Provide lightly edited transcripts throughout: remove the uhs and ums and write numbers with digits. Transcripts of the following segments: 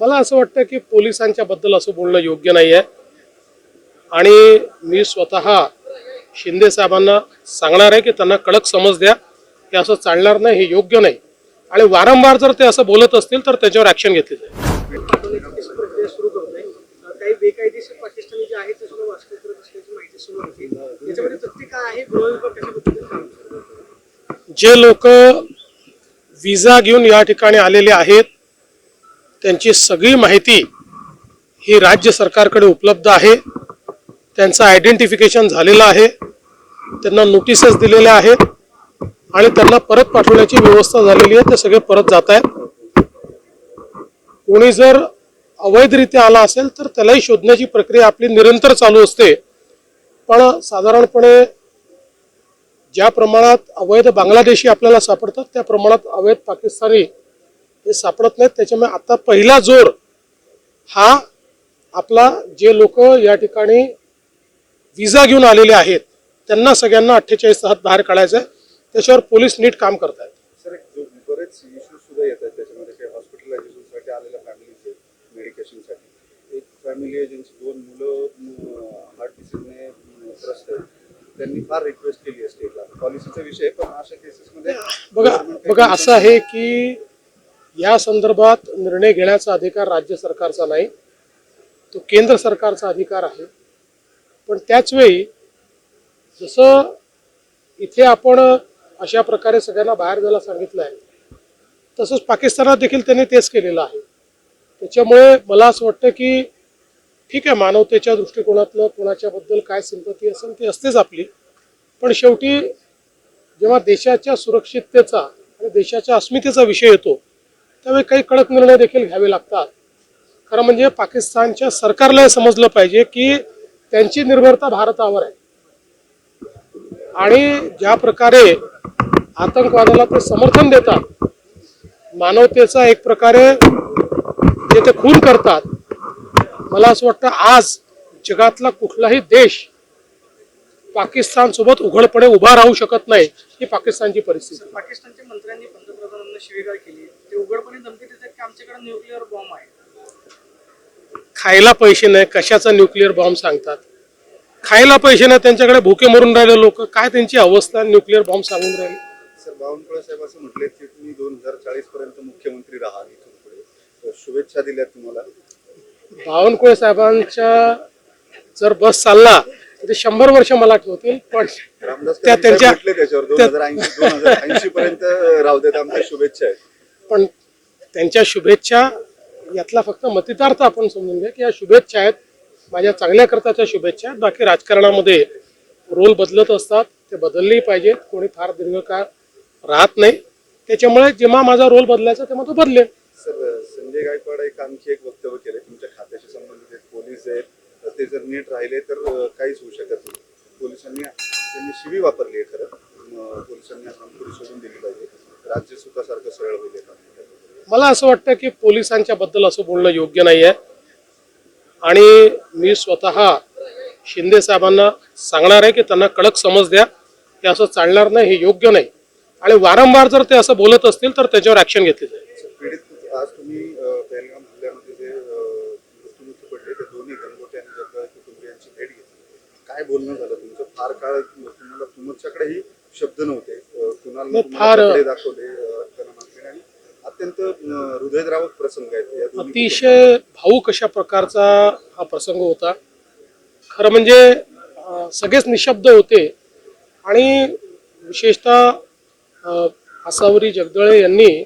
मला असं वाटतं की पोलिसांच्या बद्दल असं बोलणं योग्य नाही आहे आणि मी स्वतः शिंदे साहेबांना सांगणार आहे की त्यांना कडक समज द्या की असं चालणार नाही, हे योग्य नाही आणि वारंवार जर ते असं बोलत असतील तर त्याच्यावर ॲक्शन घेतली जाईल. प्रक्रिया सुरू करतोय. काही बेकायदेशीर पाकिस्तानी जे आहेत ते सुद्धा वास्तव करत असल्याची माहिती सुरू होती. याच्यामध्ये तथ्य काय आहे? गृह विभाग कशा पद्धतीने काम करतो? जे लोक विजा घेऊन या ठिकाणी आलेले आहेत त्यांची सगळी माहिती ही राज्य सरकारकडे उपलब्ध आहे. त्यांचं आयडेंटिफिकेशन झालेलं आहे, त्यांना नोटिसेस दिलेल्या आहेत आणि त्यांना परत पाठवण्याची व्यवस्था झालेली आहे. ते सगळे परत जात आहेत. कोणी जर अवैधरित्या आला असेल तर त्यालाही शोधण्याची प्रक्रिया आपली निरंतर चालू असते. पण साधारणपणे ज्या प्रमाणात अवैध बांगलादेशी आपल्याला सापडतात त्या प्रमाणात अवैध पाकिस्तानी हे सापडत नाहीत. त्याच्यामुळे आता पहिला जोर हा आपला जे लोक या ठिकाणी विजा घेऊन आलेले आहेत त्यांना सगळ्यांना 48 तासात बाहेर काढायचं आहे. त्याच्यावर पोलीस नीट काम करत आहेत. सर, बरेच इश्यूज सुद्धा येतात त्याच्यामध्ये. काही हॉस्पिटलायझेशनसाठी आलेल्या फॅमिलीचे मेडिकेशनसाठी, एक फॅमिली आहे ज्यांची 2 मुलं हार्ट डिसीजने त्रस्त आहेत. त्यांनी फार रिक्वेस्ट केली आहे स्टेटला. पॉलिसीचा विषय पण अशा केसेसमध्ये बघा असं आहे की या संदर्भात निर्णय घेण्याचा अधिकार राज्य सरकारचा नाही, तो केंद्र सरकारचा अधिकार आहे. पण त्याच वेळी जसं इथे आपण अशा प्रकारे सगळ्यांना बाहेर जायला सांगितलं आहे तसंच पाकिस्तानात देखील त्यांनी तेच केलेलं आहे. त्याच्यामुळे मला असं वाटतं की ठीक आहे, मानवतेच्या दृष्टिकोनातलं कोणाच्याबद्दल काय सिंपती असेल ती असतेच आपली, पण शेवटी जेव्हा देशाच्या सुरक्षिततेचा आणि देशाच्या अस्मितेचा विषय येतो त्यावेळी काही कडक निर्णय देखील घ्यावे लागतात. खरं म्हणजे पाकिस्तानच्या सरकारला समजलं पाहिजे की त्यांची निर्भरता भारतावर आहे आणि ज्या प्रकारे आतंकवादाला ते समर्थन देतात, मानवतेचा एक प्रकारे जे ते खून करतात, मला असं वाटतं आज जगातला कुठलाही देश पाकिस्तान सोबत उघडपणे उभा राहू शकत नाही. ही पाकिस्तानची परिस्थिती. पाकिस्तानच्या मंत्र्यांनी पंतप्रधानांना शिवीगाळ केली. ते उघडपणे धमकी देतात की आमच्याकडे न्यूक्लिअर बॉम्ब आहे. खायला पैसे नाही, कशाचा न्यूक्लिअर बॉम्ब सांगतात? खायला पैसे नाही, त्यांच्याकडे भुके मरून राहिले लोक. काय त्यांची अवस्था न्यूक्लिअर बॉम्ब सांगून राहिली? सर, बावनकुळे साहेब असं म्हटले की तुम्ही 2040 पर्यंत मुख्यमंत्री राहाल. इथून पुढे शुभेच्छा दिल्या तुम्हाला. बावनकुळे साहेबांच्या जर बस चालला तर ते 100 वर्ष मला ठेवतील. पण त्या त्यांच्या त्याच्यावर 2080 पर्यंत राहू देत, आमच्या शुभेच्छा आहेत. पण त्यांच्या शुभेच्छा यातला फक्त मतितार्थ आपण समजून घ्या की या शुभेच्छा आहेत, माझ्या चांगल्या करताच्या शुभेच्छा आहेत. बाकी राजकारणामध्ये रोल बदलत असतात, ते बदललेही पाहिजेत. कोणी फार दीर्घकाळ राहत नाही. त्याच्यामुळे जेव्हा माझा रोल बदलायचा तेव्हा तो बदलेल. सर, संजय गायकवाड आणखी एक वक्तव्य केले तुमच्या खात्याशी संबंधित. पोलीस आहेत ते जर नीट राहिले तर काहीच होऊ शकत नाही. पोलिसांनी त्यांनी शिवी वापरली आहे. खरं पोलिसांनी पुढे सोडून दिली पाहिजे, राज्य सुखासारखं सरळ होईल. मला असं वाटतं की पोलिसांच्या बद्दल असं बोलणं योग्य नाही आहे आणि मी स्वतः शिंदे साहेबांना सांगणार आहे की त्यांना कडक समज द्या की असं चालणार नाही, हे योग्य नाही आणि वारंवार जर ते असं बोलत असतील तर त्याच्यावर ॲक्शन घेतली जाईल. पीडित आज तुम्ही पहलगाम हल्ल्यामध्ये जे मृत्युमुखी पडले ते दोन्ही गणगोटे आणि जगदाळे कुटुंबियांची भेट घेतली. काय बोलणं झालं तुमचं? फार काळ तुम्हाला तुमच्याकडेही शब्द नव्हते, कुणाला दाखवले आणि अत्यंत हृदयद्रावक प्रसंग आहेत. अतिशय भावूक अशा प्रकारचा हा प्रसंग होता. खरं म्हणजे सगळेच निशब्द होते आणि विशेषतः आसावरी जगदळे यांनी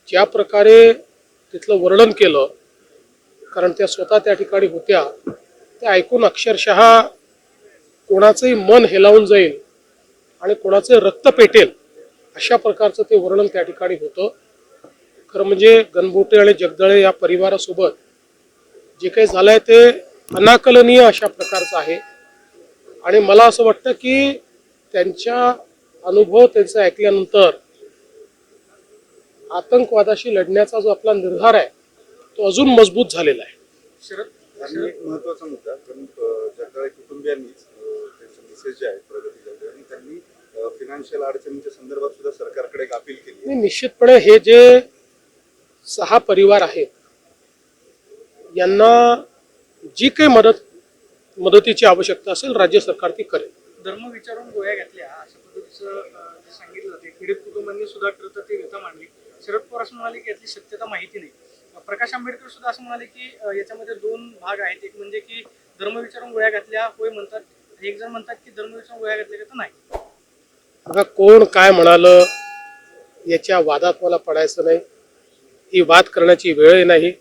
ज्या प्रकारे तिथलं वर्णन केलं, कारण त्या स्वतः त्या ठिकाणी होत्या, ते ऐकून अक्षरशः कोणाचंही मन हेलावून जाईल आणि कोणाचं रक्त पेटेल अशा प्रकारचं ते वर्णन त्या ठिकाणी होतं. खरं म्हणजे गणबोटे आणि जगदळे या परिवारासोबत जे काही झालंय ते अनाकलनीय अशा प्रकारचं आहे आणि मला असं वाटतं की त्यांच्या अनुभव त्यांचं ऐकल्यानंतर आतंकवादाशी लढण्याचा जो आपला निर्धार आहे तो अजून मजबूत झालेला आहे. शरद, महत्वाचा मुद्दा, कारण जगदाळे कुटुंबियांनीच त्यांचे मेसेज जे आहेत प्रगती जगदाळे त्यांनी फायनान्शियल अडचणींच्या संदर्भात सुद्धा सरकारकडे एक अपील केली. निश्चितपणे हे जे 6 परिवार आहेत यांना जी काही मदतीची आवश्यकता असेल राज्य सरकार ती करेल. धर्म विचारून गोळ्या घातल्या अशा पद्धतीचं जे सांगितलं जाते. पीडित कुटुंबांनी सुद्धा खरं तर ती व्यथा मांडली. शरद पवार असं म्हणाले की यातली सत्यता माहिती नाही. प्रकाश आंबेडकर सुद्धा असं म्हणाले की याच्यामध्ये दोन भाग आहेत. एक म्हणजे की धर्म विचारून गोळ्या घातल्या होय म्हणतात, एक जण म्हणतात की धर्म विचारून गोळ्या घातल्या का तर नाही. बघा, कोण काय म्हणालं याच्या वादात मला पडायचं नाही. ही वाद करण्याची वेळ नाही.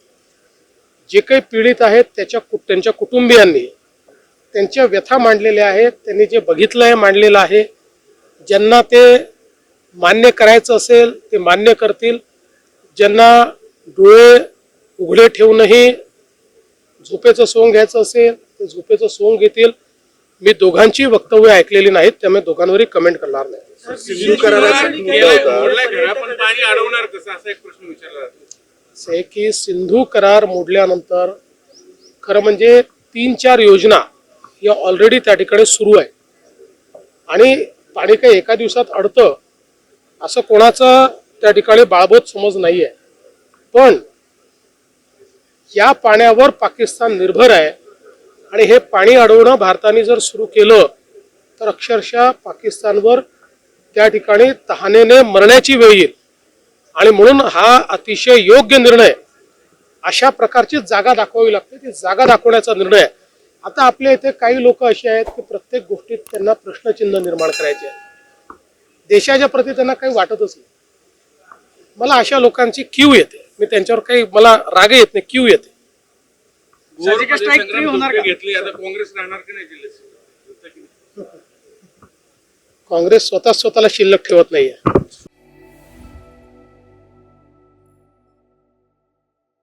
जे काही पीडित आहेत त्यांच्या कुटुंबियांनी त्यांच्या व्यथा मांडलेल्या आहेत. त्यांनी जे बघितलं आहे मांडलेलं आहे. ज्यांना ते मान्य करायचं असेल ते मान्य करतील. ज्यांना डोळे उघडे ठेवूनही झोपेचं सोंग घ्यायचं असेल ते झोपेचं सोंग घेतील. मी दोघांची वक्तव्य ऐकलेली नाहीत, त्यामुळे दोघांवरही कमेंट करणार नाही. सिंधू कराराचा मुद्दा होता. पण पाणी अडवणार कसं असा एक प्रश्न विचारला जातो. असं आहे की सिंधू करार मोडल्यानंतर खरं म्हणजे 3-4 योजना या ऑलरेडी त्या ठिकाणी सुरू आहे आणि पाणी काही एका दिवसात अडतं असं कोणाचं त्या ठिकाणी बाळबोध समज नाही आहे. पण या पाण्यावर पाकिस्तान निर्भर आहे आणि हे पाणी अडवणं भारताने जर सुरू केलं तर अक्षरशः पाकिस्तानवर त्या ठिकाणी तहानेने मरण्याची वेळ येईल. आणि म्हणून हा अतिशय योग्य निर्णय. अशा प्रकारची जागा दाखवावी लागते. ती जागा दाखवण्याचा निर्णय. आता आपल्या इथे काही लोक असे आहेत की प्रत्येक गोष्टीत त्यांना प्रश्नचिन्ह निर्माण करायचे आहे. देशाच्या प्रती त्यांना काही वाटतच नाही. मला अशा लोकांची क्यू येते. मी त्यांच्यावर काही मला राग येत नाही, क्यू येते. सर्जिकल स्ट्राईक फ्री होणार का? घेतली आता काँग्रेस राहणार की नाही जिल्ह्यात? काँग्रेस स्वतःला शिल्लक ठेवत नाहीये.